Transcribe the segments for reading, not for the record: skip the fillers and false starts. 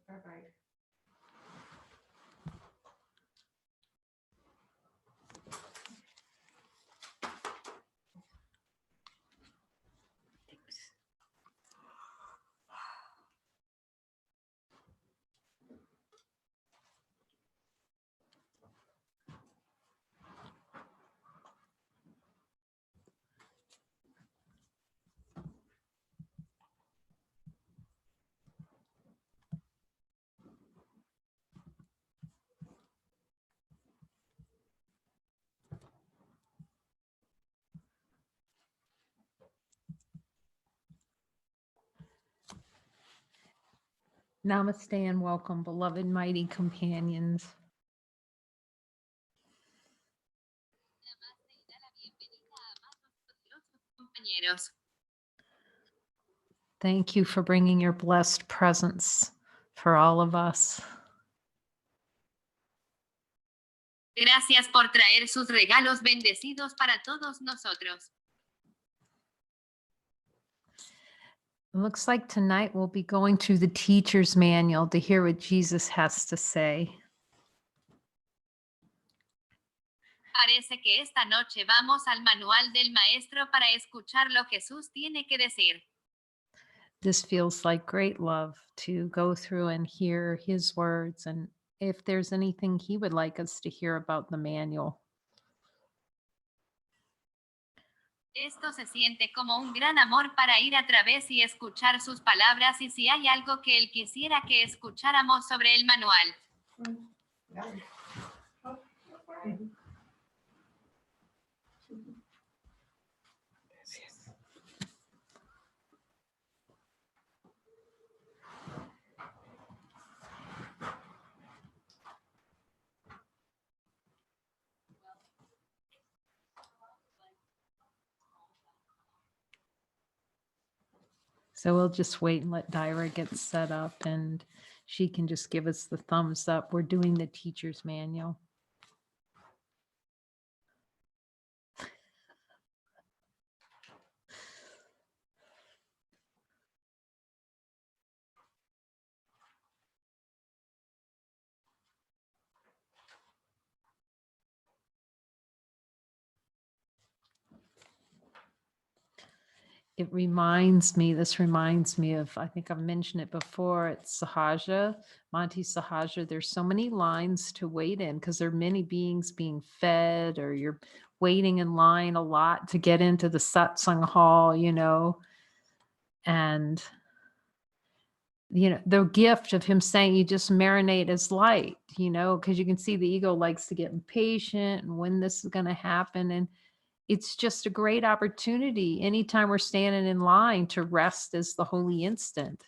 Bye-bye. Namaste and welcome, beloved mighty companions. Thank you for bringing your blessed presence for all of us. Gracias por traer sus regalos bendecidos para todos nosotros. It looks like tonight we'll be going through the teacher's manual to hear what Jesus has to say. Parece que esta noche vamos al manual del maestro para escuchar lo que Jesús tiene que decir. This feels like great love to go through and hear his words, and if there's anything he would like us to hear about the manual. Esto se siente como un gran amor para ir a través y escuchar sus palabras, y si hay algo que él quisiera que escucháramos sobre el manual. So we'll just wait and let Dyra get set up, and she can just give us the thumbs up. We're doing the teacher's manual. This reminds me of, I think I've mentioned it before, it's Sahaja, Monty Sahaja. There's so many lines to wait in because there are many beings being fed, or you're waiting in line a lot to get into the satsang hall, and, the gift of him saying you just marinate as light, because you can see the ego likes to get impatient and when this is going to happen. And it's just a great opportunity anytime we're standing in line to rest as the holy instant.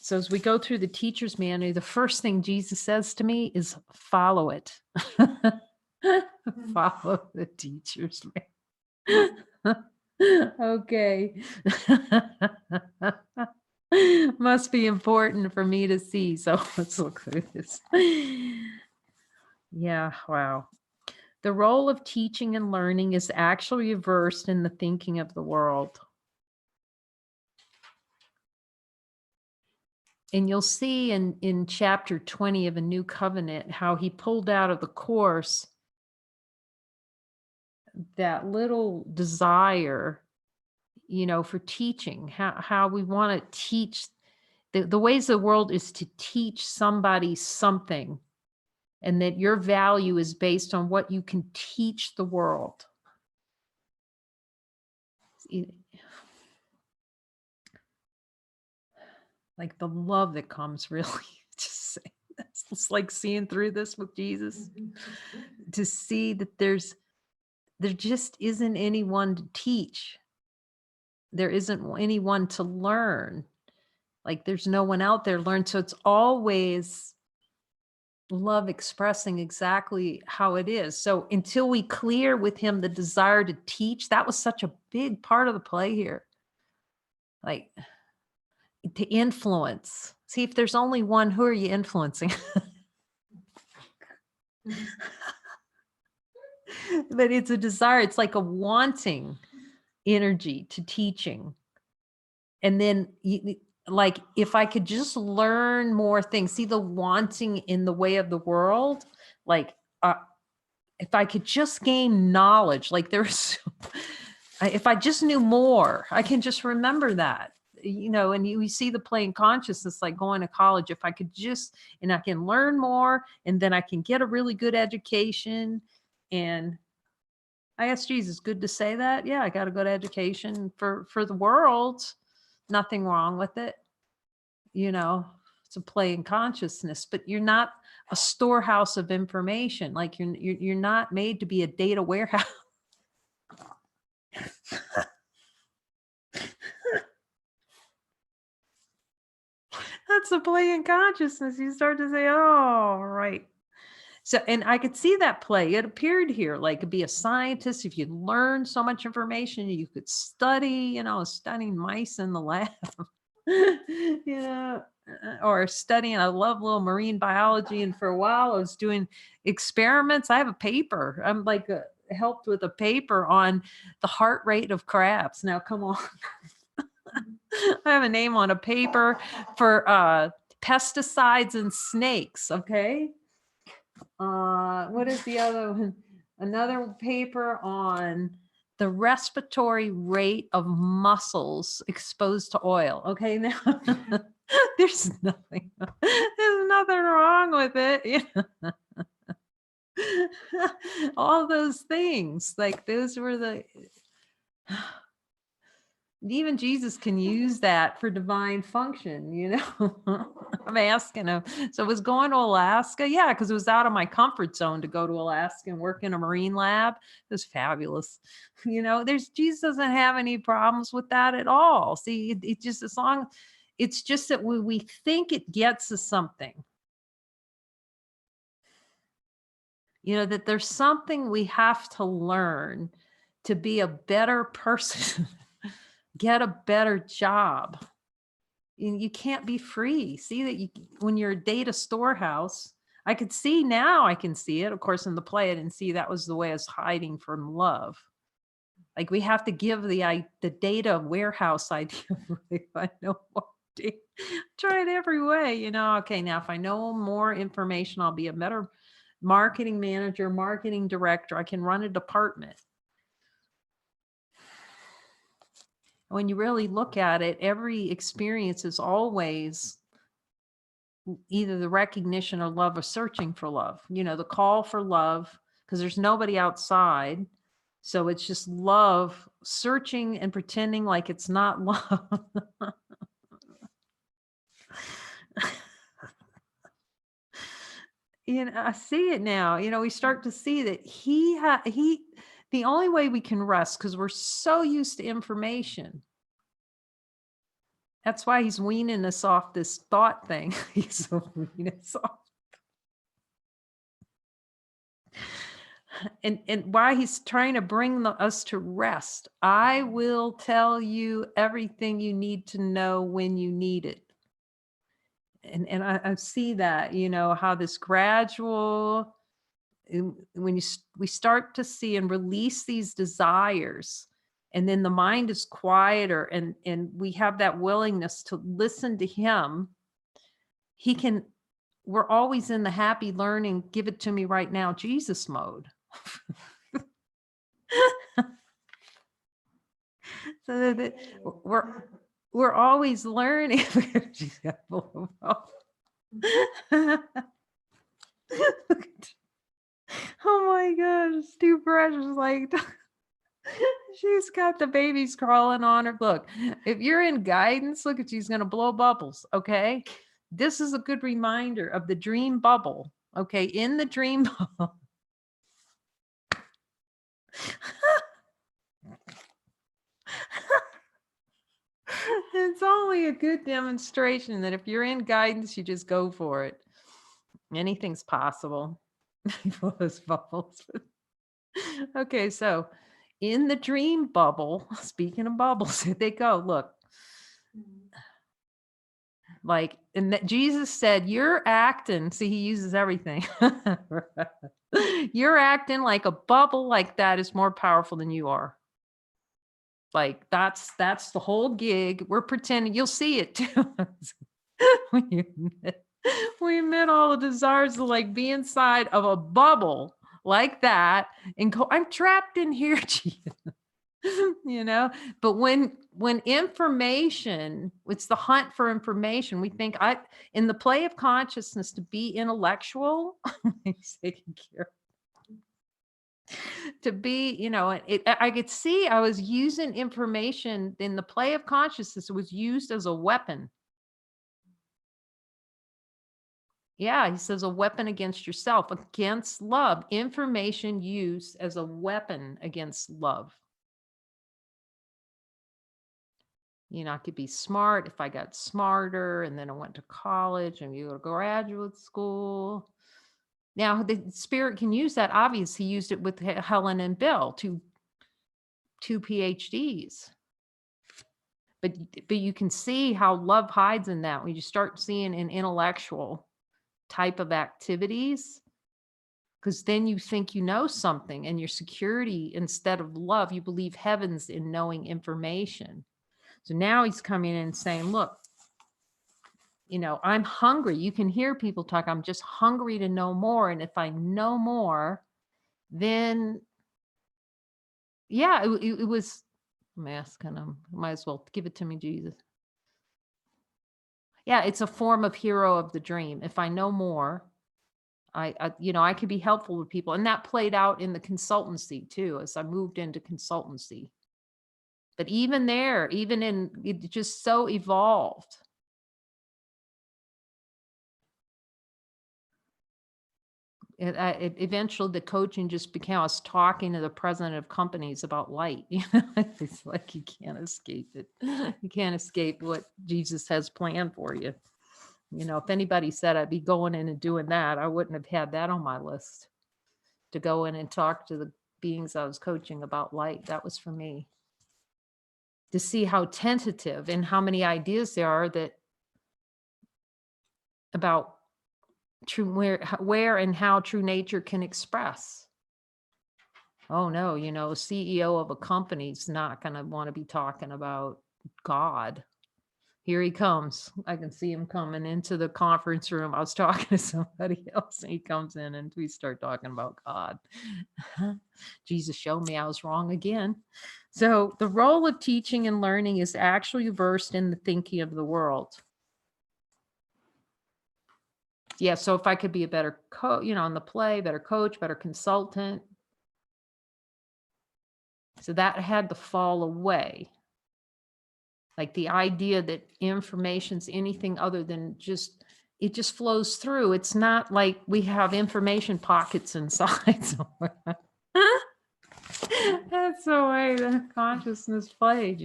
So as we go through the teacher's manual, the first thing Jesus says to me is follow it. Follow the teacher's manual. Okay. Must be important for me to see. So let's look through this. Yeah, wow. The role of teaching and learning is actually reversed in the thinking of the world. And you'll see in chapter 20 of A New Covenant how he pulled out of the Course that little desire, for teaching, how we want to teach. The ways of the world is to teach somebody something, and that your value is based on what you can teach the world. Like the love that comes, really, just it's like seeing through this with Jesus, to see that there just isn't anyone to teach. There isn't anyone to learn. Like there's no one out there to learn. So it's always love expressing exactly how it is. So until we clear with him the desire to teach, that was such a big part of the play here. Like to influence. See, if there's only one, who are you influencing? But it's a desire. It's like a wanting energy to teaching. And then like, if I could just learn more things, see the wanting in the way of the world, like, if I could just gain knowledge, like there's, if I just knew more, I can just remember that, and you see the plane consciousness, like going to college. If I could just, and I can learn more, and then I can get a really good education. And I asked Jesus, good to say that? Yeah, I got a good education for the world. Nothing wrong with it. It's a play in consciousness, but you're not a storehouse of information. Like you're not made to be a data warehouse. That's a play in consciousness. You start to say, oh, right. So, and I could see that play. It appeared here, like to be a scientist. If you learn so much information, you could study, studying mice in the lab. Or studying. I love little marine biology. And for a while I was doing experiments. I have a paper. I'm like helped with a paper on the heart rate of crabs. Now, come on. I have a name on a paper for pesticides and snakes. Okay. What is the other one? Another paper on the respiratory rate of mussels exposed to oil. Okay, now there's nothing wrong with it. All those things, like those were the even Jesus can use that for divine function. I'm asking him. So I was going to Alaska. Yeah, because it was out of my comfort zone to go to Alaska and work in a marine lab. It was fabulous. Jesus doesn't have any problems with that at all. See, it just as long, it's just that we think it gets us something. That there's something we have to learn to be a better person. Get a better job. You can't be free. See that when you're a data storehouse, I can see it. Of course, in the play, I didn't see that was the way I was hiding from love. Like we have to give the data warehouse idea. If I know more, try it every way. Okay, now if I know more information, I'll be a better marketing manager, marketing director. I can run a department. When you really look at it, every experience is always either the recognition or love or searching for love, the call for love, because there's nobody outside. So it's just love searching and pretending like it's not love. I see it now. We start to see that the only way we can rest, because we're so used to information. That's why he's weaning us off this thought thing. He's so weaning us off. And why he's trying to bring us to rest. I will tell you everything you need to know when you need it. And I see that, how this gradual, when we start to see and release these desires, and then the mind is quieter, and we have that willingness to listen to him, we're always in the happy learning, give it to me right now, Jesus mode. So that we're always learning. Oh my gosh, it's too precious. Like she's got the babies crawling on her. Look, if you're in guidance, look at she's gonna blow bubbles. Okay. This is a good reminder of the dream bubble. Okay, in the dream bubble. It's only a good demonstration that if you're in guidance, you just go for it. Anything's possible. Those bubbles. Okay, so in the dream bubble, speaking of bubbles, here they go. Look, like, and Jesus said, you're acting. See, he uses everything. You're acting like a bubble like that is more powerful than you are. Like that's the whole gig. We're pretending. You'll see it too. when you admit, we admit all the desires to like be inside of a bubble like that and go, I'm trapped in here, Jesus. you know but when information, it's the hunt for information. We think I in the play of consciousness to be intellectual he's taking care to be, I could see I was using information in the play of consciousness. It was used as a weapon. Yeah, he says a weapon against yourself, against love. Information used as a weapon against love. I could be smart if I got smarter, and then I went to college and you go to graduate school. Now the spirit can use that. Obviously, he used it with Helen and Bill, two PhDs. But you can see how love hides in that when you start seeing an intellectual type of activities, because then you think you know something, and your security, instead of love, you believe heaven's in knowing information. So now he's coming in and saying, look, I'm hungry. You can hear people talk. I'm just hungry to know more. And if I know more, then yeah, it was, I'm asking him, might as well give it to me, Jesus. Yeah, it's a form of hero of the dream. If I know more, I could be helpful to people. And that played out in the consultancy too, as I moved into consultancy. But even there, even in it just so evolved. Eventually the coaching just became us talking to the president of companies about light. It's like you can't escape it. You can't escape what Jesus has planned for you. If anybody said I'd be going in and doing that, I wouldn't have had that on my list to go in and talk to the beings I was coaching about light. That was for me. To see how tentative and how many ideas there are that about true where and how true nature can express. Oh no, a CEO of a company's not going to want to be talking about God. Here he comes. I can see him coming into the conference room. I was talking to somebody else and he comes in and we start talking about God. Jesus showed me I was wrong again. So the role of teaching and learning is actually versed in the thinking of the world. Yeah, so if I could be a better coach, in the play, better coach, better consultant. So that had to fall away. Like the idea that information's anything other than it just flows through. It's not like we have information pockets inside somewhere. That's the way the consciousness played,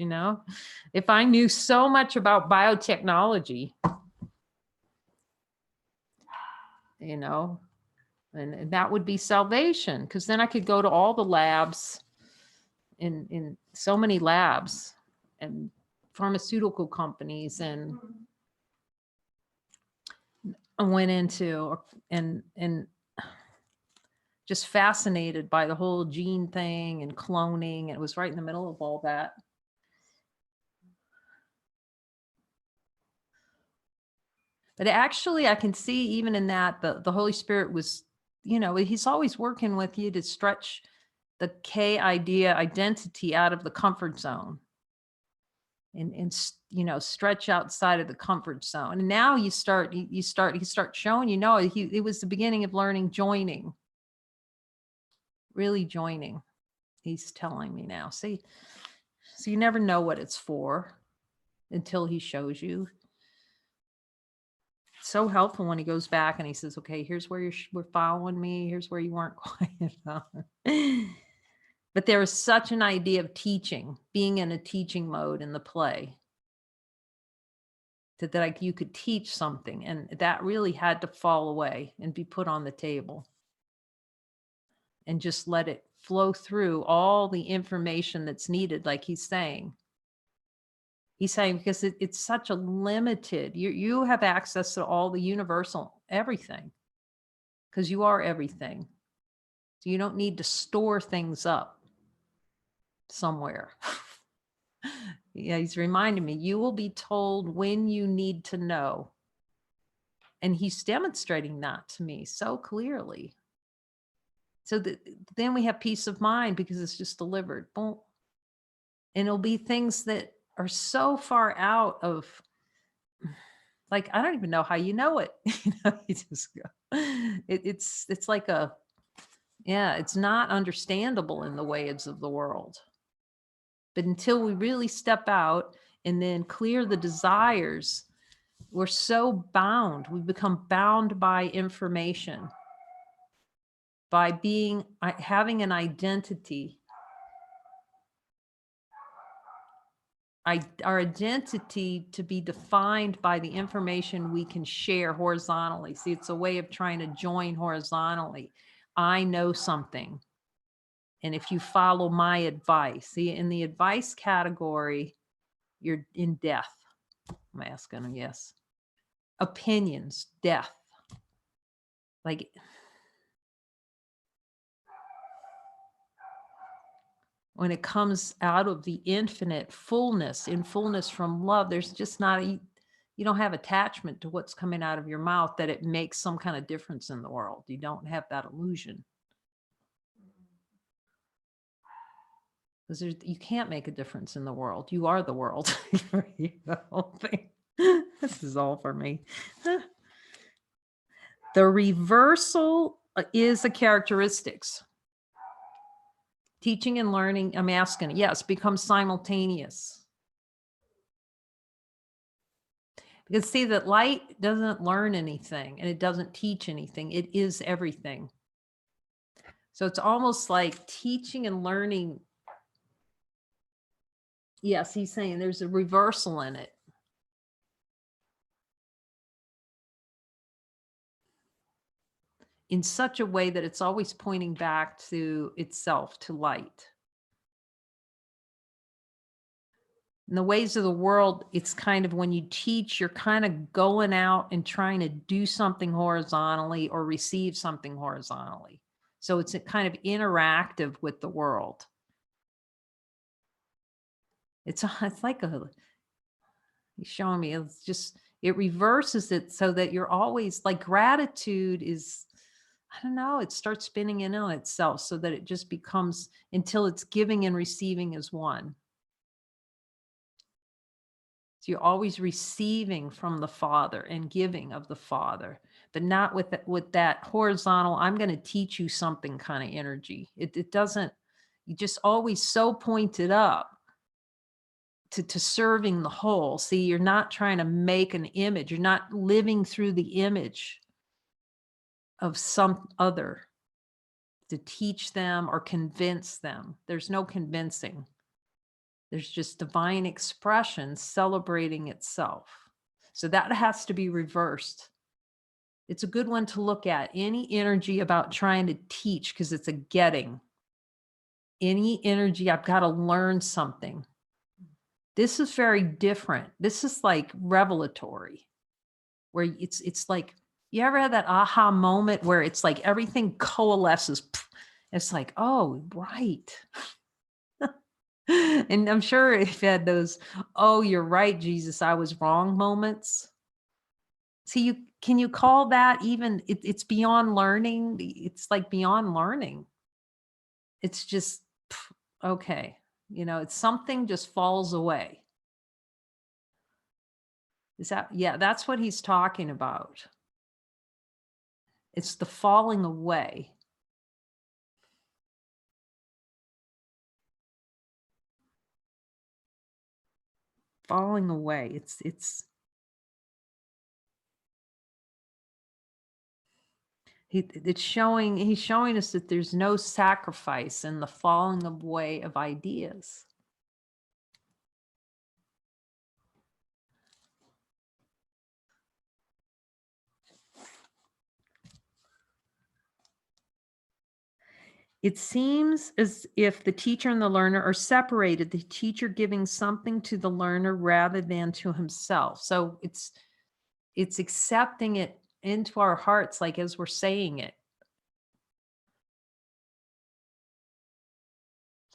If I knew so much about biotechnology, and that would be salvation, because then I could go to all the labs in so many labs and pharmaceutical companies, and I went into and just fascinated by the whole gene thing and cloning. It was right in the middle of all that. But actually, I can see even in that the Holy Spirit was, he's always working with you to stretch the K idea identity out of the comfort zone. And stretch outside of the comfort zone. And now he starts showing, it was the beginning of learning joining. Really joining. He's telling me now. See, so you never know what it's for until he shows you. It's so helpful when he goes back and he says, okay, here's where we're following me. Here's where you weren't quiet. But there was such an idea of teaching, being in a teaching mode in the play, that like you could teach something, and that really had to fall away and be put on the table and just let it flow through all the information that's needed. Like he's saying because it's such a limited, you have access to all the universal everything, because you are everything. So you don't need to store things up somewhere. Yeah, he's reminding me, you will be told when you need to know. And he's demonstrating that to me so clearly. So that then we have peace of mind because it's just delivered. Boom. And it'll be things that are so far out of, like, I don't even know how you know it. You just go. It's like a, yeah, it's not understandable in the ways of the world. But until we really step out and then clear the desires, we're so bound. We become bound by information, by being, having an identity. Our identity to be defined by the information we can share horizontally. See, it's a way of trying to join horizontally. I know something. And if you follow my advice, see, in the advice category, you're in death. I'm asking, yes. Opinions, death. Like, when it comes out of the infinite fullness, in fullness from love, there's just not a, you don't have attachment to what's coming out of your mouth that it makes some kind of difference in the world. You don't have that illusion. Because you can't make a difference in the world. You are the world. The whole thing. This is all for me. The reversal is a characteristics. Teaching and learning, I'm asking, yes, becomes simultaneous. Because see, that light doesn't learn anything and it doesn't teach anything. It is everything. So it's almost like teaching and learning. Yes, he's saying there's a reversal in it. In such a way that it's always pointing back to itself, to light. In the ways of the world, it's kind of when you teach, you're kind of going out and trying to do something horizontally or receive something horizontally. So it's a kind of interactive with the world. It's like a, he's showing me, it's just, it reverses it so that you're always like, gratitude is, I don't know, it starts spinning in on itself so that it just becomes, until it's giving and receiving as one. So you're always receiving from the Father and giving of the Father, but not with that horizontal, I'm going to teach you something kind of energy. It doesn't, you just always so pointed up to serving the whole. See, you're not trying to make an image. You're not living through the image of some other to teach them or convince them. There's no convincing. There's just divine expression celebrating itself. So that has to be reversed. It's a good one to look at. Any energy about trying to teach, because it's a getting. Any energy, I've got to learn something. This is very different. This is like revelatory, where it's like, you ever had that aha moment where it's like everything coalesces? It's like, oh, right. And I'm sure if you had those, oh, you're right, Jesus, I was wrong moments. See, can you call that even, it's beyond learning. It's like beyond learning. It's just, okay. It's something just falls away. Is that, yeah, that's what he's talking about. It's the falling away. Falling away. It's he's showing us that there's no sacrifice in the falling away of ideas. It seems as if the teacher and the learner are separated, the teacher giving something to the learner rather than to himself. So it's accepting it into our hearts, like as we're saying it.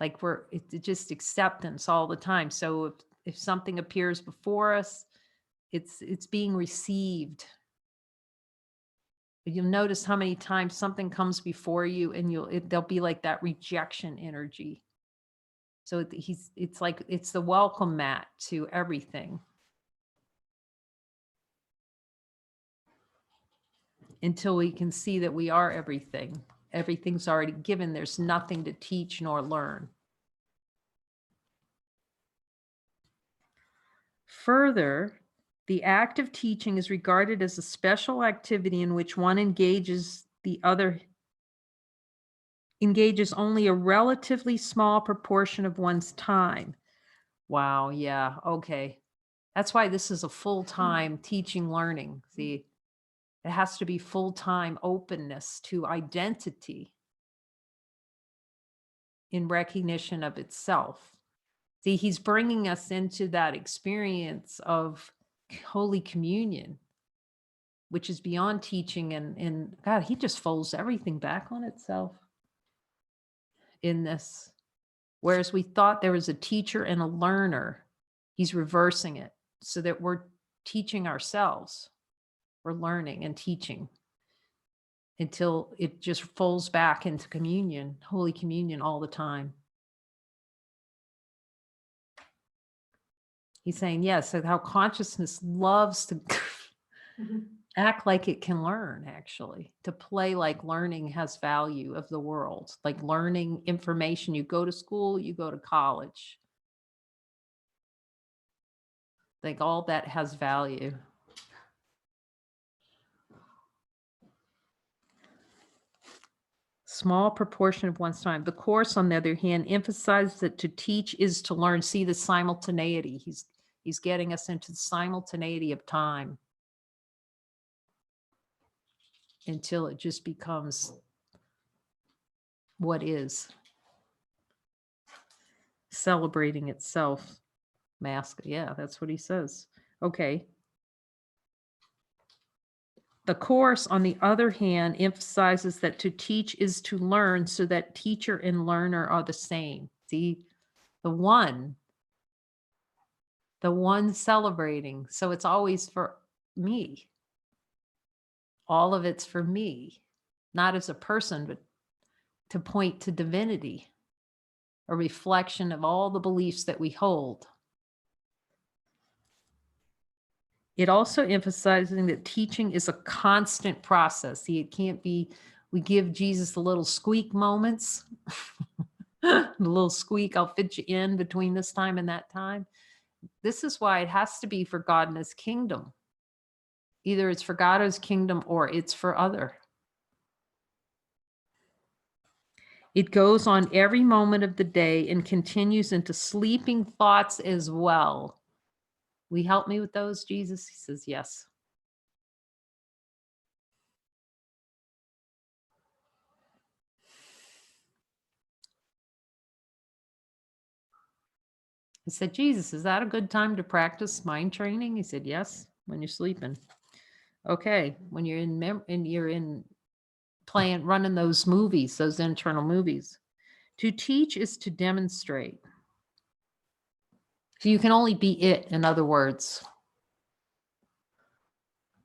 Like it's just acceptance all the time. So if something appears before us, it's being received. You'll notice how many times something comes before you and there'll be like that rejection energy. So it's like, it's the welcome mat to everything. Until we can see that we are everything. Everything's already given. There's nothing to teach nor learn. Further, the act of teaching is regarded as a special activity in which one engages only a relatively small proportion of one's time. Wow, yeah, okay. That's why this is a full-time teaching learning. See, it has to be full-time openness to identity in recognition of itself. See, he's bringing us into that experience of Holy Communion, which is beyond teaching. And God, he just folds everything back on itself in this. Whereas we thought there was a teacher and a learner, he's reversing it so that we're teaching ourselves. We're learning and teaching until it just folds back into communion, Holy Communion all the time. He's saying, yes, so how consciousness loves to act like it can learn, actually, to play like learning has value of the world, like learning information. You go to school, you go to college. Like all that has value. Small proportion of one's time. The Course, on the other hand, emphasizes that to teach is to learn. See the simultaneity. He's getting us into the simultaneity of time until it just becomes what is. Celebrating itself. Mask. Yeah, that's what he says. Okay. The Course, on the other hand, emphasizes that to teach is to learn, so that teacher and learner are the same. See, the one celebrating. So it's always for me. All of it's for me, not as a person, but to point to divinity, a reflection of all the beliefs that we hold. It also emphasizing that teaching is a constant process. See, it can't be, we give Jesus the little squeak moments, the little squeak, I'll fit you in between this time and that time. This is why it has to be for God and his kingdom. Either it's for God or his kingdom, or it's for other. It goes on every moment of the day and continues into sleeping thoughts as well. Will you help me with those, Jesus? He says, yes. I said, Jesus, is that a good time to practice mind training? He said, yes, when you're sleeping. Okay, when you're in running those movies, those internal movies. To teach is to demonstrate. So you can only be it, in other words.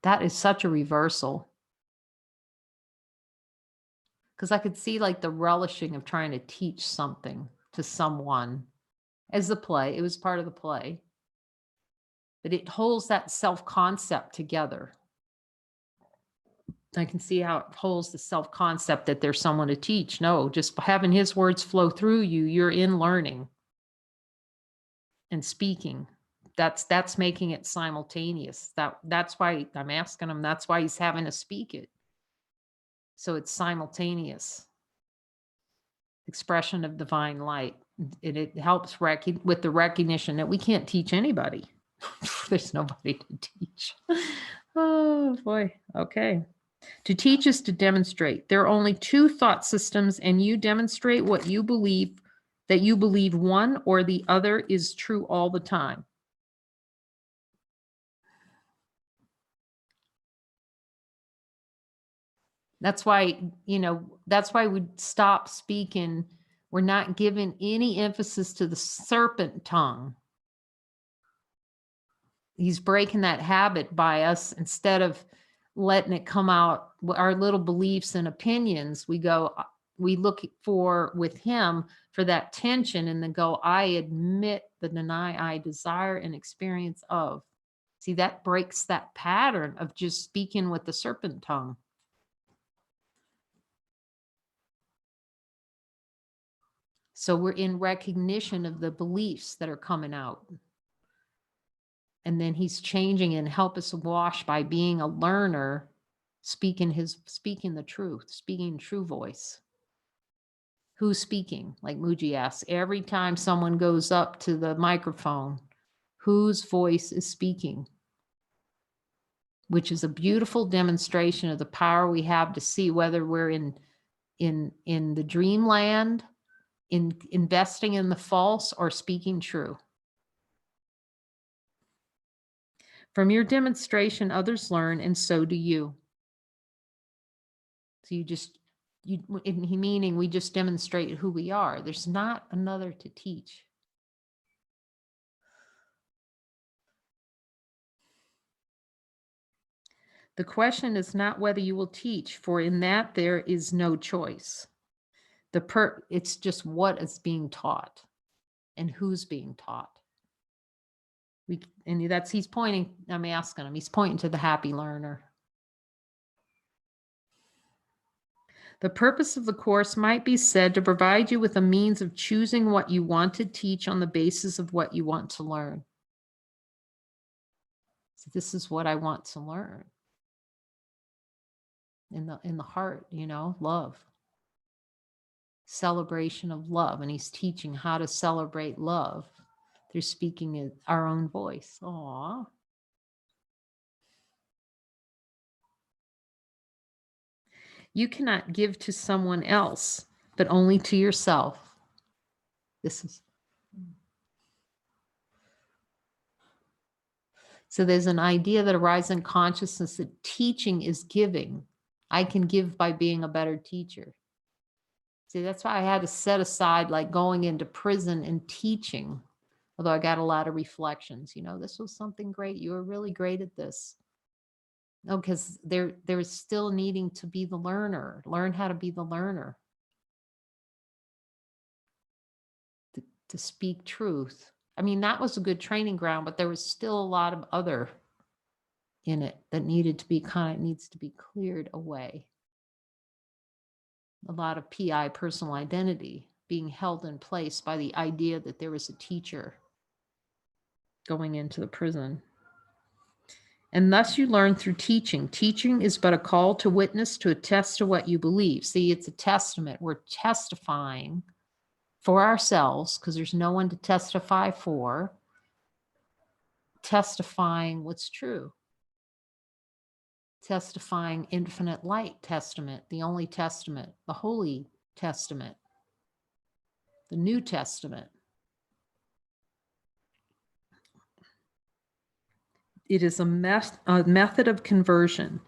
That is such a reversal. Because I could see like the relishing of trying to teach something to someone as the play. It was part of the play. But it holds that self-concept together. I can see how it holds the self-concept that there's someone to teach. No, just having his words flow through you, you're in learning and speaking. That's making it simultaneous. That's why I'm asking him, that's why he's having to speak it. So it's simultaneous expression of divine light. It helps with the recognition that we can't teach anybody. There's nobody to teach. Oh boy. Okay. To teach is to demonstrate. There are only two thought systems, and you demonstrate what you believe, that you believe one or the other is true all the time. That's why, that's why we stop speaking We're not giving any emphasis to the serpent tongue. He's breaking that habit by us. Instead of letting it come out, our little beliefs and opinions, we look for with him for that tension and then go, I admit, the deny, I desire and experience of. See, that breaks that pattern of just speaking with the serpent tongue. So we're in recognition of the beliefs that are coming out. And then he's changing and help us wash by being a learner, speaking the truth, speaking true voice. Who's speaking? Like Muji asks, every time someone goes up to the microphone, whose voice is speaking? Which is a beautiful demonstration of the power we have to see whether we're in the dreamland, in investing in the false, or speaking true. From your demonstration, others learn, and so do you. So meaning we just demonstrate who we are. There's not another to teach. The question is not whether you will teach, for in that there is no choice. It's just what is being taught and who's being taught. He's pointing, I'm asking him, he's pointing to the happy learner. The purpose of the course might be said to provide you with a means of choosing what you want to teach on the basis of what you want to learn. So this is what I want to learn. In the heart, love. Celebration of love. And he's teaching how to celebrate love through speaking in our own voice. Aww. You cannot give to someone else, but only to yourself. So there's an idea that arises in consciousness that teaching is giving. I can give by being a better teacher. See, that's why I had to set aside like going into prison and teaching, although I got a lot of reflections. This was something great. You were really great at this. No, because there is still needing to be the learner, learn how to be the learner, to speak truth. I mean, that was a good training ground, but there was still a lot of other in it that needs to be cleared away. A lot of PI, personal identity, being held in place by the idea that there was a teacher going into the prison. And thus you learn through teaching. Teaching is but a call to witness, to attest to what you believe. See, it's a testament. We're testifying for ourselves because there's no one to testify for. Testifying what's true. Testifying infinite light testament, the only testament, the Holy Testament, the New Testament. It is a method of conversion.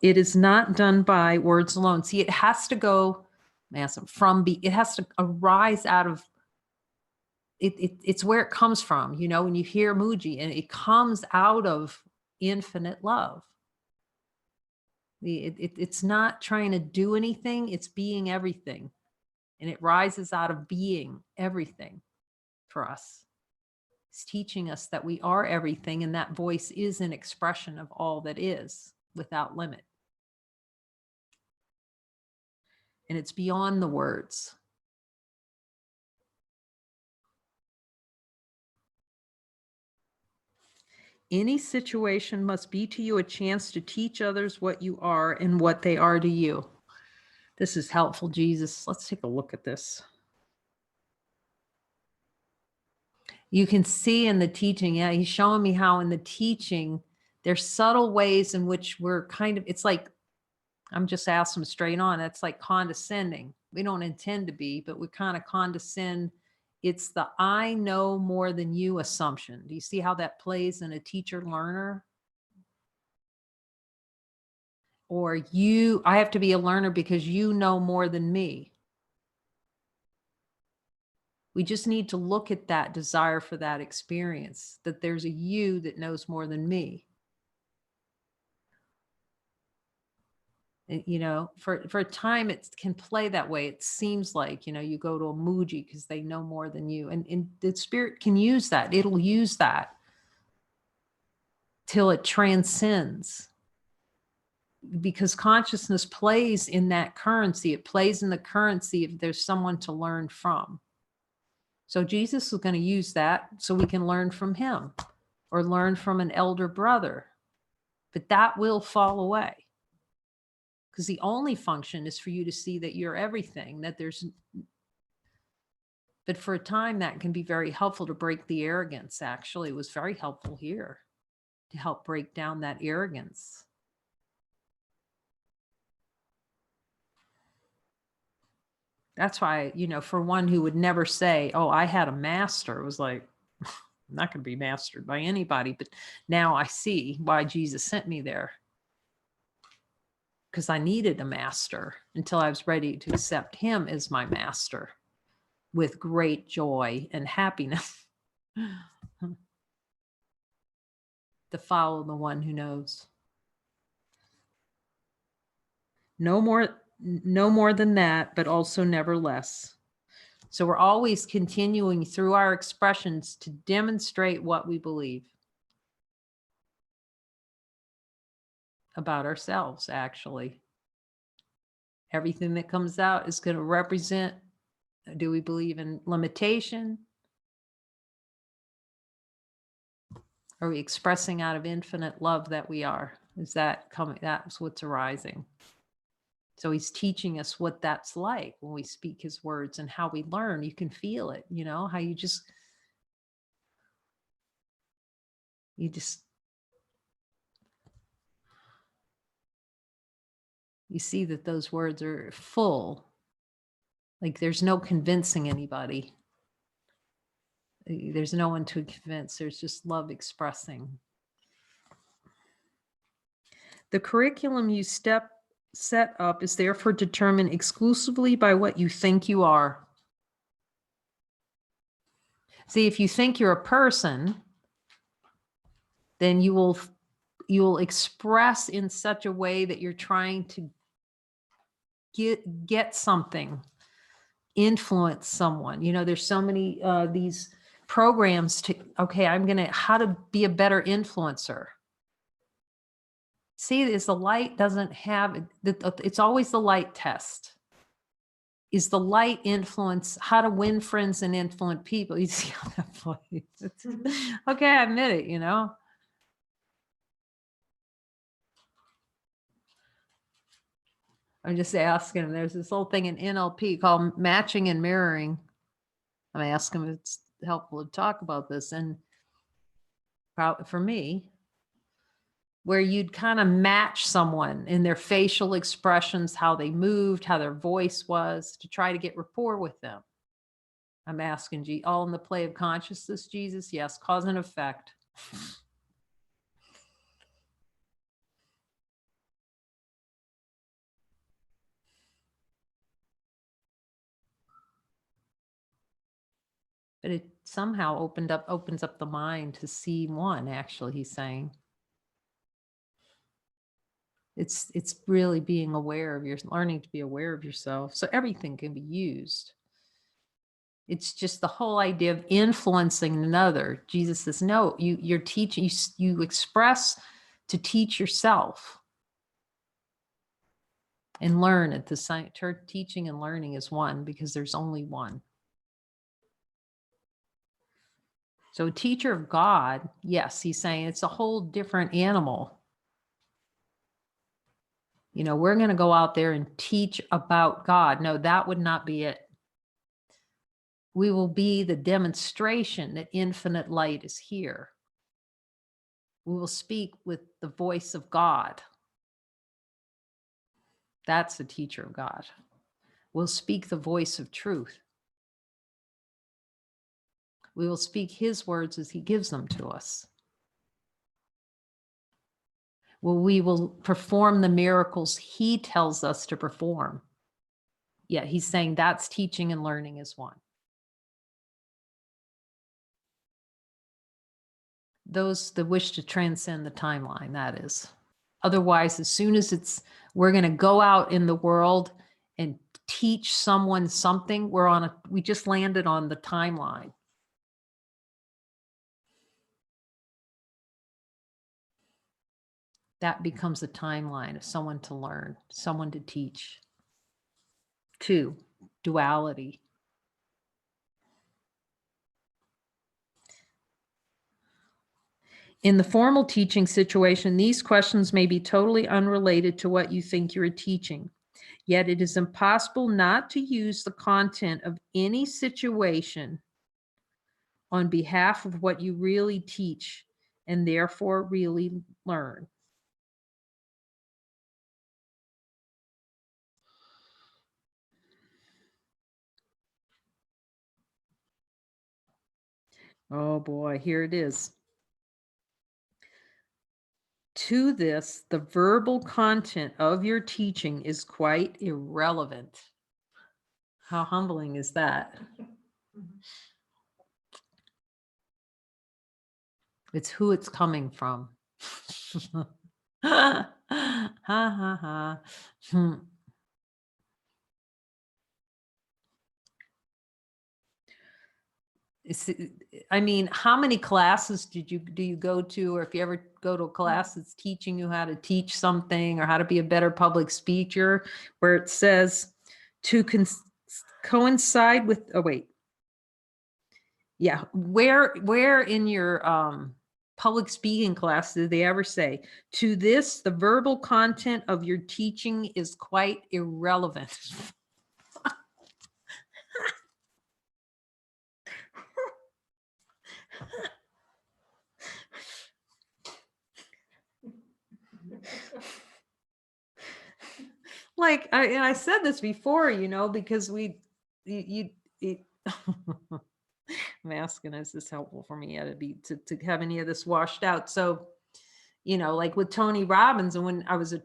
It is not done by words alone. See, it has to go it has to arise out of it's where it comes from, when you hear Muji, and it comes out of infinite love. It's not trying to do anything, it's being everything. And it rises out of being everything for us. It's teaching us that we are everything, and that voice is an expression of all that is without limit. And it's beyond the words. Any situation must be to you a chance to teach others what you are and what they are to you. This is helpful, Jesus. Let's take a look at this. You can see in the teaching, he's showing me how in the teaching, there's subtle ways in which we're it's like, I'm just asking straight on, it's like condescending. We don't intend to be, but we kind of condescend. It's the I know more than you assumption. Do you see how that plays in a teacher-learner? Or I have to be a learner because you know more than me. We just need to look at that desire for that experience, that there's a you that knows more than me. And, for a time, it can play that way. It seems like, you go to a Muji because they know more than you. And the spirit can use that. It'll use that till it transcends. Because consciousness plays in that currency. It plays in the currency if there's someone to learn from. So Jesus is going to use that so we can learn from him or learn from an elder brother. But that will fall away. Because the only function is for you to see that you're everything, but for a time that can be very helpful to break the arrogance. Actually, it was very helpful here to help break down that arrogance. That's why, for one who would never say, oh, I had a master, it was like, I'm not going to be mastered by anybody. But now I see why Jesus sent me there. Because I needed a master until I was ready to accept him as my master with great joy and happiness. To follow the one who knows. No more than that, but also never less. So we're always continuing through our expressions to demonstrate what we believe about ourselves, actually. Everything that comes out is going to represent, do we believe in limitation? Are we expressing out of infinite love that we are? Is that coming? That's what's arising. So he's teaching us what that's like when we speak his words and how we learn. You can feel it, how you see that those words are full. Like there's no convincing anybody. There's no one to convince. There's just love expressing. The curriculum you set up is therefore determined exclusively by what you think you are. See, if you think you're a person, then you will express in such a way that you're trying to get something, influence someone. There's so many these programs to, okay, how to be a better influencer. See, is the light doesn't have, it's always the light test. Is the light influence, how to win friends and influence people? You see how that plays. Okay, I admit it, I'm just asking him. There's this whole thing in NLP called matching and mirroring. I'm asking him if it's helpful to talk about this. And for me, where you'd kind of match someone in their facial expressions, how they moved, how their voice was, to try to get rapport with them. I'm asking, all in the play of consciousness, Jesus? Yes, cause and effect. But it somehow opens up the mind to see one, actually, he's saying. It's really being aware of learning to be aware of yourself. So everything can be used. It's just the whole idea of influencing another. Jesus says, no, you're teaching, you express to teach yourself and learn at the same. Teaching and learning is one, because there's only one. So a teacher of God, yes, he's saying it's a whole different animal. We're going to go out there and teach about God. No, that would not be it. We will be the demonstration that infinite light is here. We will speak with the voice of God. That's the teacher of God. We'll speak the voice of truth. We will speak his words as he gives them to us. Well, we will perform the miracles he tells us to perform. Yeah, he's saying that's teaching and learning is one. the wish to transcend the timeline, that is. Otherwise, as soon as we're going to go out in the world and teach someone something, we just landed on the timeline. That becomes a timeline of someone to learn, someone to teach. 2, duality. In the formal teaching situation, these questions may be totally unrelated to what you think you're teaching. Yet it is impossible not to use the content of any situation on behalf of what you really teach and therefore really learn. Oh boy, here it is. To this, the verbal content of your teaching is quite irrelevant. How humbling is that? It's who it's coming from. Ha ha ha. I mean, how many classes do you go to, or if you ever go to a class that's teaching you how to teach something or how to be a better public speaker, where it says to coincide with, oh wait. Yeah, where in your public speaking class did they ever say, to this, the verbal content of your teaching is quite irrelevant? Like, I said this before, because I'm asking, is this helpful for me to have any of this washed out? So, like with Tony Robbins, and when I was a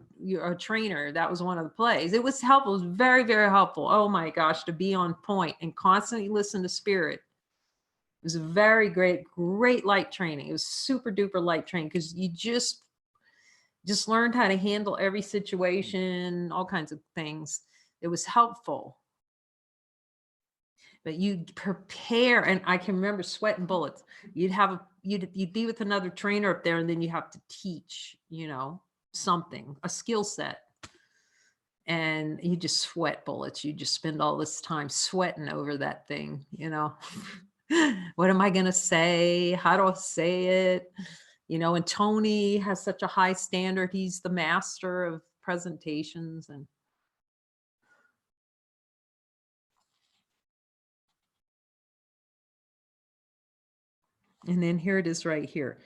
trainer, that was one of the plays. It was helpful. It was very, very helpful. Oh my gosh, to be on point and constantly listen to spirit. It was a very great light training. It was super duper light training because you just learned how to handle every situation, all kinds of things. It was helpful. But you'd prepare, and I can remember sweating bullets. You'd be with another trainer up there, and then you have to teach, something, a skill set. And you just sweat bullets. You just spend all this time sweating over that thing, What am I going to say? How do I say it? And Tony has such a high standard. He's the master of presentations. And then here it is right here.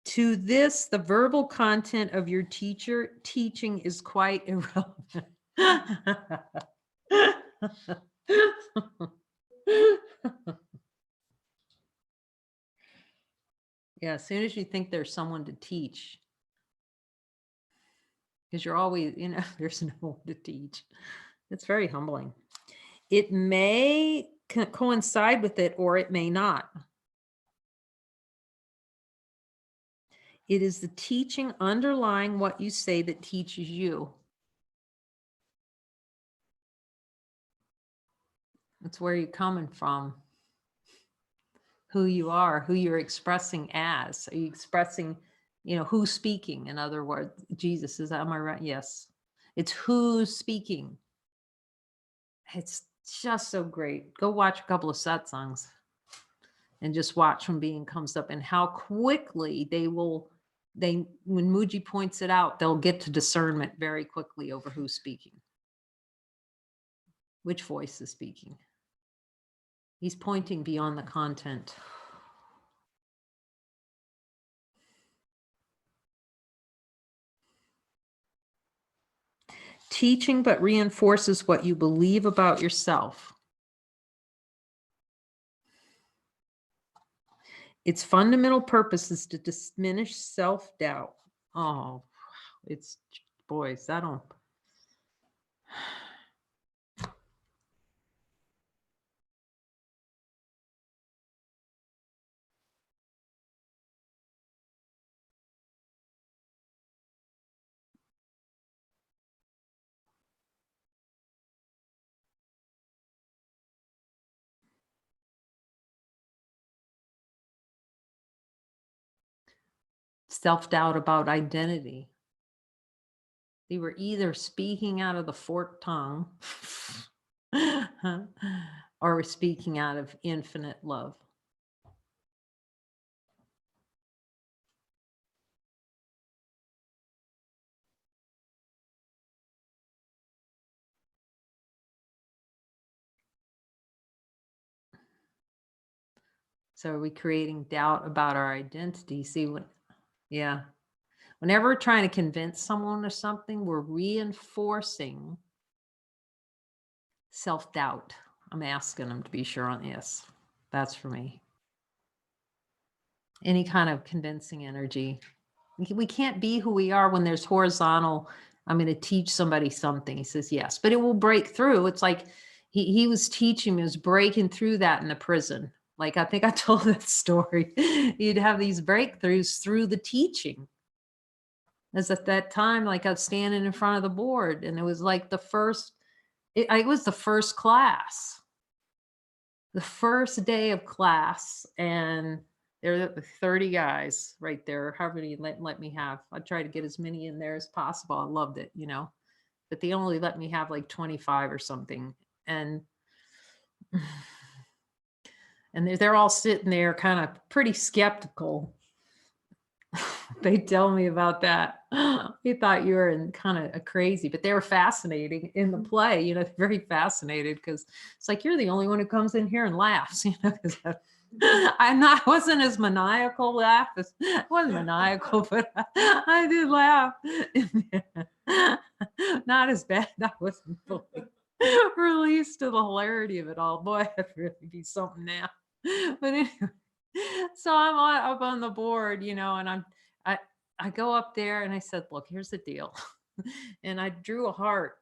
To this, the verbal content of your teaching is quite irrelevant. Yeah, as soon as you think there's someone to teach, because you're always, there's no one to teach. It's very humbling. It may coincide with it, or it may not. It is the teaching underlying what you say that teaches you. It's where you're coming from, who you are, who you're expressing as. Are you expressing, who's speaking? In other words, Jesus, am I right? Yes. It's who's speaking. It's just so great. Go watch a couple of satsangs and just watch when being comes up and how quickly when Muji points it out, they'll get to discernment very quickly over who's speaking. Which voice is speaking? He's pointing beyond the content. Teaching but reinforces what you believe about yourself. Its fundamental purpose is to diminish self-doubt. Oh, boys, I don't. self-doubt about identity. They were either speaking out of the forked tongue or were speaking out of infinite love. So are we creating doubt about our identity? See, yeah. Whenever we're trying to convince someone of something, we're reinforcing self-doubt. I'm asking them to be sure on yes. That's for me. Any kind of convincing energy. We can't be who we are when there's horizontal. I'm going to teach somebody something. He says, yes, but it will break through. It's like he was teaching me, was breaking through that in the prison. Like, I think I told that story. You'd have these breakthroughs through the teaching. As at that time, like I was standing in front of the board and it was like it was the first class, the first day of class. And there were 30 guys right there. How many let me have? I tried to get as many in there as possible. I loved it, but they only let me have like 25 or something. And they're all sitting there kind of pretty skeptical. They tell me about that. They thought you were kind of crazy, but they were fascinating in the play, very fascinated because it's like, you're the only one who comes in here and laughs, because I wasn't as maniacal laugh. I wasn't maniacal, but I did laugh. Not as bad. I wasn't fully released to the hilarity of it all. Boy, that'd really be something now. But anyway, so I'm up on the board, and I go up there and I said, look, here's the deal. And I drew a heart.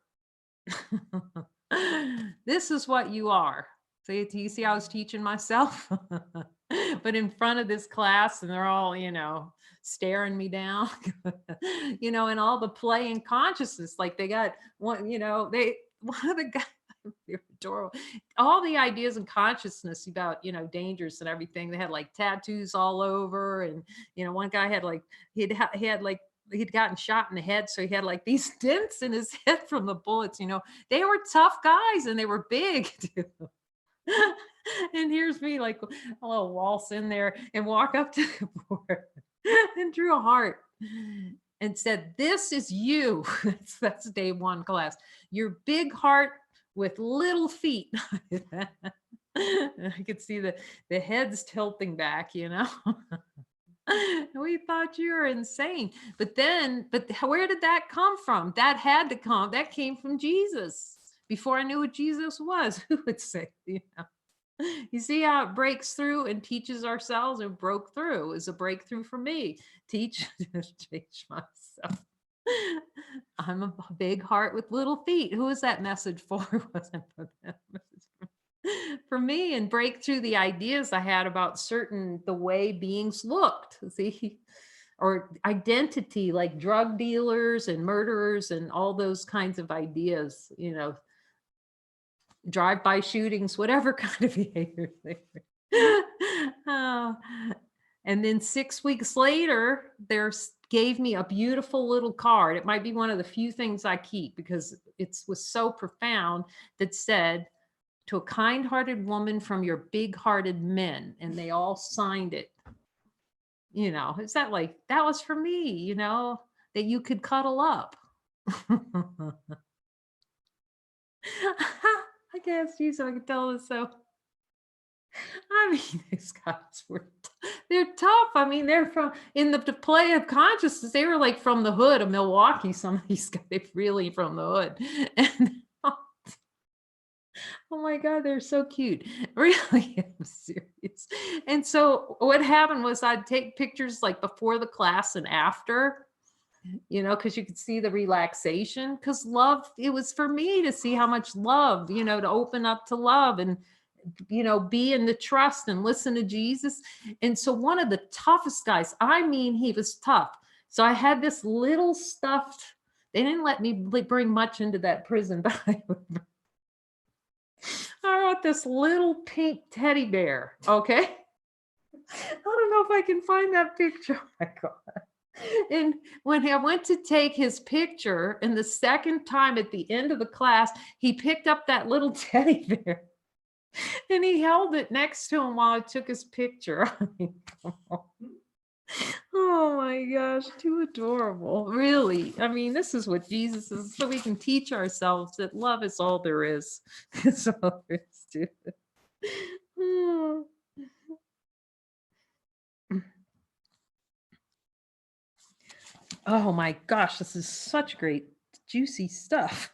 This is what you are. So you see, I was teaching myself, but in front of this class, and they're all, staring me down, and all the play and consciousness, like they got one, one of the guys, they're adorable. All the ideas and consciousness about, dangers and everything. They had like tattoos all over. And, one guy had like, he had like, he'd gotten shot in the head. So he had like these dents in his head from the bullets, they were tough guys and they were big too. And here's me like a little waltz in there and walk up to the board and drew a heart and said, this is you. That's day one class. Your big heart with little feet. I could see the heads tilting back, We thought you were insane. But where did that come from? That came from Jesus. Before I knew what Jesus was, who would say, You see how it breaks through and teaches ourselves. It broke through. It was a breakthrough for me. Teach myself. I'm a big heart with little feet. Who is that message for? Wasn't for that message for me, and break through the ideas I had about the way beings looked. See, or identity, like drug dealers and murderers and all those kinds of ideas, drive-by shootings, whatever kind of behavior they were. Oh. And then 6 weeks later, gave me a beautiful little card. It might be one of the few things I keep because it was so profound, that said, to a kind-hearted woman from your big-hearted men. And they all signed it. Is that like, that was for me, that you could cuddle up. I guess you, so I can tell this. So, I mean, these guys they're tough. I mean, they're in the play of consciousness. They were like from the hood of Milwaukee. Some of these guys, they're really from the hood. And oh my God, they're so cute. Really, I'm serious. And so what happened was I'd take pictures like before the class and after, because you could see the relaxation, because love, it was for me to see how much love, to open up to love and, be in the trust and listen to Jesus. And so one of the toughest guys, I mean, he was tough. So I had this little stuffed, they didn't let me bring much into that prison, but I brought this little pink teddy bear. Okay. I don't know if I can find that picture. Oh my God. And when I went to take his picture, and the second time at the end of the class, he picked up that little teddy bear and he held it next to him while I took his picture. I mean, come on. Oh my gosh, too adorable. Really. I mean, this is what Jesus is, so we can teach ourselves that love is all there is. It's all there is to it. Oh. Oh my gosh, this is such great, juicy stuff.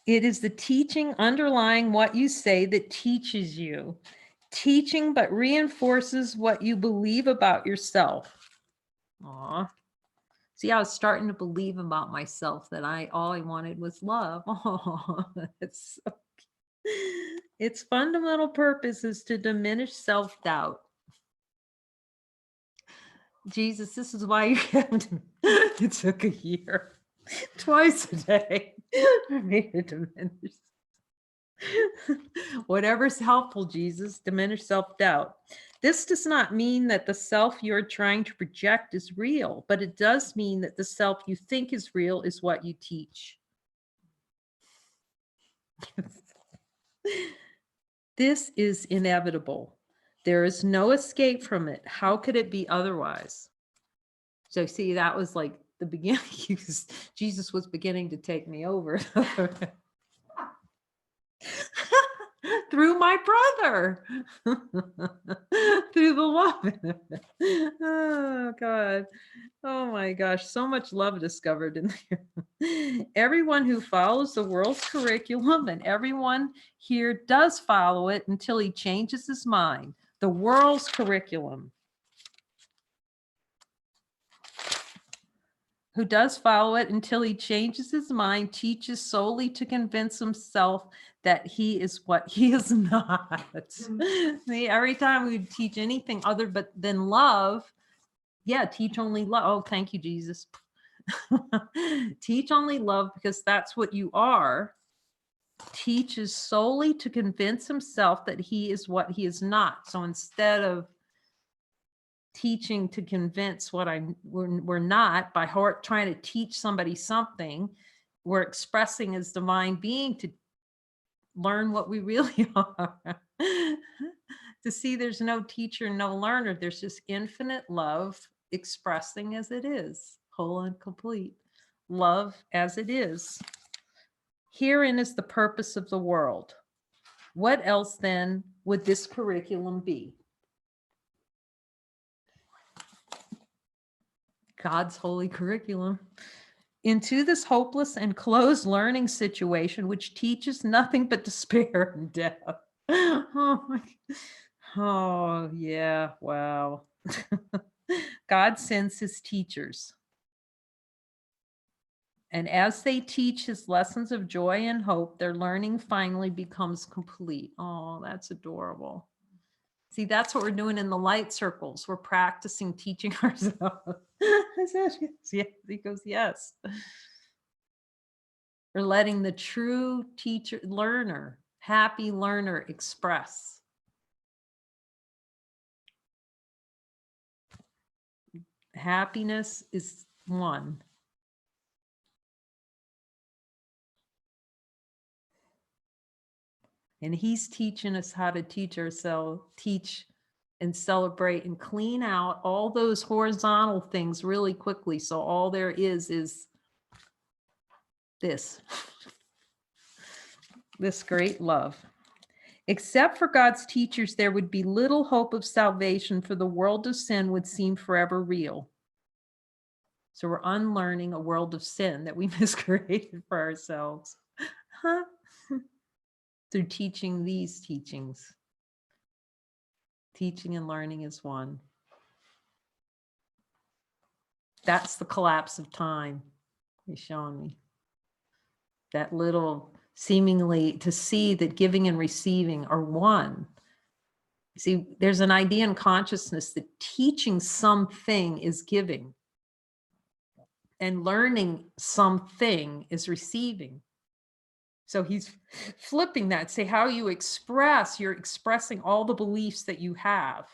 It is the teaching underlying what you say that teaches you. Teaching but reinforces what you believe about yourself. Aw. See, I was starting to believe about myself that all I wanted was love. Oh, it's so its fundamental purpose is to diminish self-doubt. Jesus, this is why you kept me. It took a year, twice a day for me to diminish. Whatever's helpful, Jesus, diminish self-doubt. This does not mean that the self you're trying to project is real, but it does mean that the self you think is real is what you teach. This is inevitable. There is no escape from it. How could it be otherwise? So see, that was like the beginning. Jesus was beginning to take me over. Through my brother, through the love. Oh God. Oh my gosh, so much love discovered in there. Everyone who follows the world's curriculum, and everyone here does follow it until he changes his mind. The world's curriculum. Who does follow it until he changes his mind, teaches solely to convince himself that he is what he is not. See, every time we teach anything other than love, yeah, teach only love. Oh, thank you, Jesus. Teach only love because that's what you are. Teaches solely to convince himself that he is what he is not. So instead of teaching to convince what we're not by heart, trying to teach somebody something, we're expressing as divine being to learn what we really are. To see there's no teacher, no learner, there's just infinite love expressing as it is, whole and complete love as it is. Herein is the purpose of the world. What else then would this curriculum be? God's holy curriculum. Into this hopeless and closed learning situation, which teaches nothing but despair and death. Oh, oh yeah, wow. God sends his teachers. And as they teach his lessons of joy and hope, their learning finally becomes complete. Oh, that's adorable. See, that's what we're doing in the light circles. We're practicing teaching ourselves. Yeah, he goes, yes. We're letting the true teacher, learner, happy learner express. Happiness is one. And he's teaching us how to teach ourselves, teach and celebrate and clean out all those horizontal things really quickly. So all there is this, this great love. Except for God's teachers, there would be little hope of salvation, for the world of sin would seem forever real. So we're unlearning a world of sin that we miscreated for ourselves. Huh? Through teaching these teachings. Teaching and learning is one. That's the collapse of time he's showing me. That little seemingly to see that giving and receiving are one. See, there's an idea in consciousness that teaching something is giving and learning something is receiving. So he's flipping that. Say how you express, you're expressing all the beliefs that you have.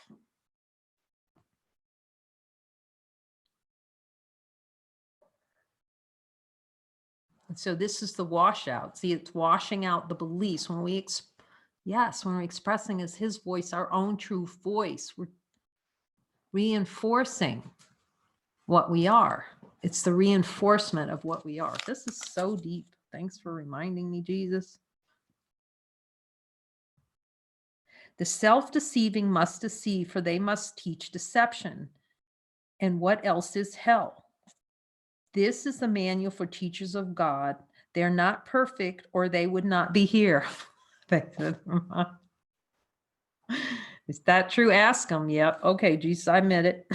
And so this is the washout. See, it's washing out the beliefs. When we when we're expressing as his voice, our own true voice, we're reinforcing what we are. It's the reinforcement of what we are. This is so deep. Thanks for reminding me, Jesus. The self-deceiving must deceive, for they must teach deception. And what else is hell? This is the manual for teachers of God. They're not perfect, or they would not be here. Is that true? Ask them. Yep. Okay, Jesus, I admit it.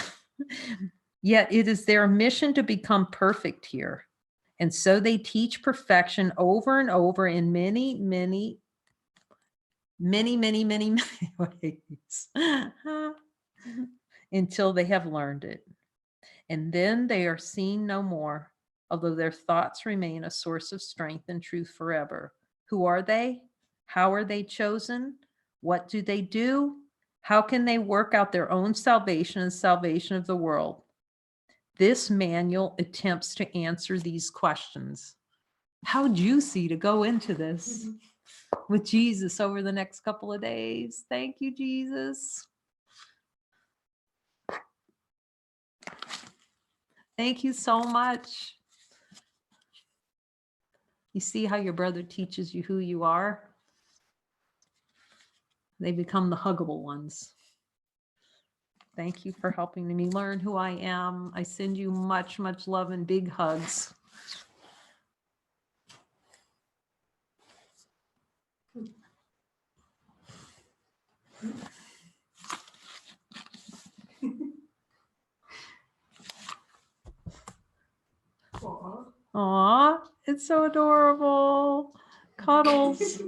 Yet it is their mission to become perfect here. And so they teach perfection over and over in many, many, many, many, many, many ways until they have learned it. And then they are seen no more, although their thoughts remain a source of strength and truth forever. Who are they? How are they chosen? What do they do? How can they work out their own salvation and salvation of the world? This manual attempts to answer these questions. How juicy to go into this with Jesus over the next couple of days. Thank you, Jesus. Thank you so much. You see how your brother teaches you who you are? They become the huggable ones. Thank you for helping me learn who I am. I send you much, much love and big hugs. Aw, it's so adorable. Cuddles.